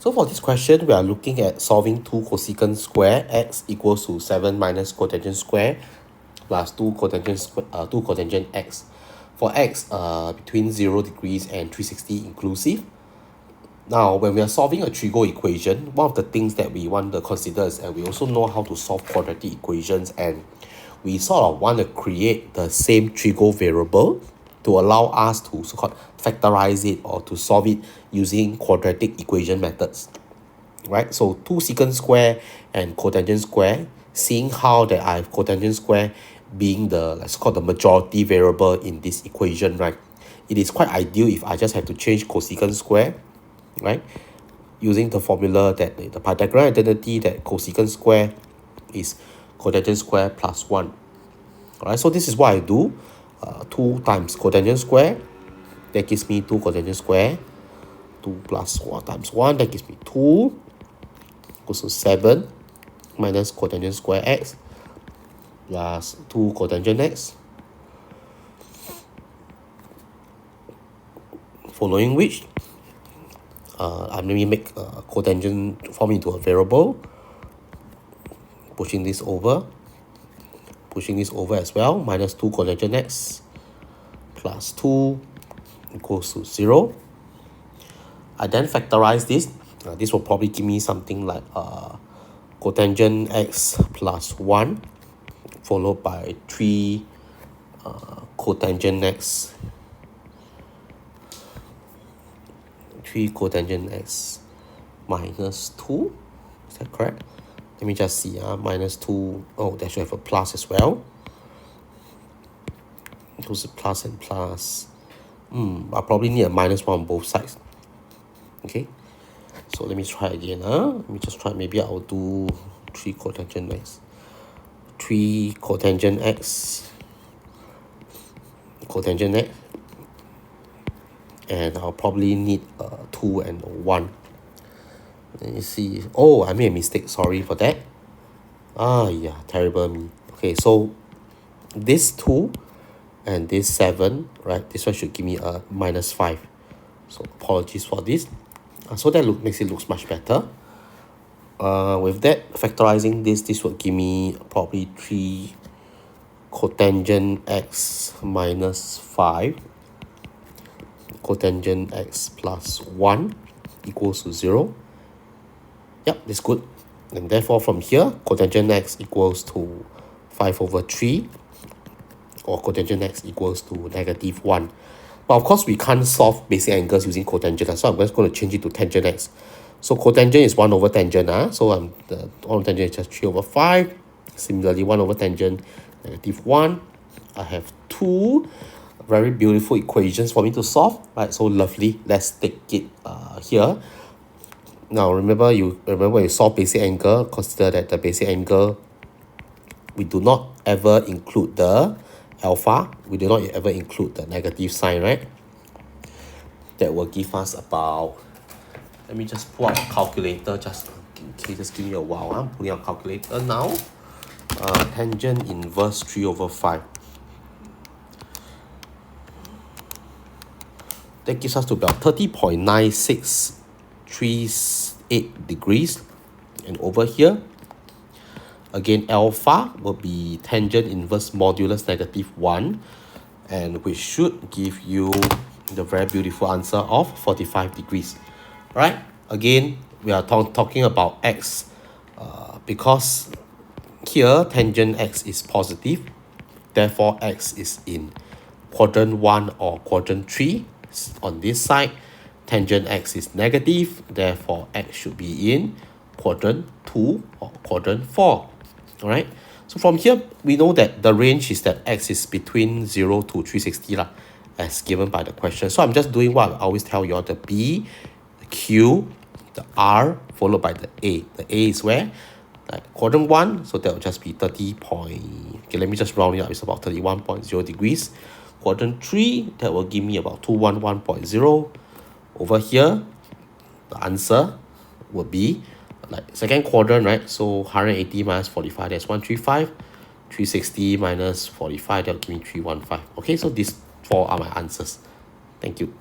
So for this question, we are looking at solving 2 cosecant square x equals to 7 minus cotangent square plus 2 cotangent x. For x between 0 degrees and 360 inclusive. Now, when we are solving a Trigo equation, one of the things that we want to consider is that we also know how to solve quadratic equations, and we sort of want to create the same Trigo variable to allow us to so-called factorize it or to solve it using quadratic equation methods, right? So 2 secant square and cotangent square, seeing how that I have cotangent square being the, let's call the majority variable in this equation, right? It is quite ideal if I just have to change cosecant square, right? Using the formula that the Pythagorean identity that cosecant square is cotangent square plus 1. Alright, so this is what I do. 2 times cotangent square, that gives me 2 cotangent square. 2 plus 1 times 1, that gives me 2. Equals to 7 minus cotangent square x plus 2 cotangent x. Following which, I'm going to make cotangent form into a variable. Pushing this over as well, minus 2 cotangent x plus 2 equals to 0. I then factorize this. This will probably give me something like cotangent x plus 1 followed by 3 cotangent x. 3 cotangent x minus 2. Is that correct? Let me just see. Minus 2. Oh, that should have a plus as well. Those are plus and plus. I probably need a minus 1 on both sides. Okay. So let me try again. Let me just try. Maybe I'll do 3 cotangent x. 3 cotangent x. Cotangent x. And I'll probably need 2 and 1. Let me see. Oh, I made a mistake. Sorry for that. Yeah, terrible me. Okay, so this 2 and this 7, right? This one should give me a minus 5. So apologies for this. So that makes it looks much better. With that, factorizing this will give me probably 3 cotangent x minus 5. Cotangent x plus 1 equals to 0. Yep, that's good. And therefore from here, cotangent x equals to 5 over 3. Or cotangent x equals to negative 1. But of course, we can't solve basic angles using cotangent. So I'm just going to change it to tangent x. So cotangent is 1 over tangent. So the 1 over tangent is just 3 over 5. Similarly, 1 over tangent, negative 1. I have 2 very beautiful equations for me to solve. Right, so lovely. Let's take it here. Now, remember when you solve basic angle, consider that the basic angle, we do not ever include the alpha. We do not ever include the negative sign, right? That will give us about, let me just pull out a calculator just in case. Just give me a while. I'm pulling out a calculator now. Tangent inverse 3 over 5. That gives us to about 30.9638 degrees. And over here, again, alpha will be tangent inverse modulus negative 1. And which should give you the very beautiful answer of 45 degrees. Right? Again, we are talking about x because here tangent x is positive. Therefore, x is in quadrant 1 or quadrant 3. On this side, tangent x is negative. Therefore, x should be in quadrant 2 or quadrant 4. Alright? So from here, we know that the range is that x is between 0 to 360 as given by the question. So I'm just doing what I always tell you all, the B, the Q, the R, followed by the A. The A is where? Like quadrant 1, so that will just be 30 point. Okay, let me just round it up. It's about 31.0 degrees. Quadrant 3, that will give me about 211.0. Over here, the answer would be like second quadrant, right? So 180 minus 45, that's 135. 360 minus 45, that will give me 315. Okay, so these 4 are my answers. Thank you.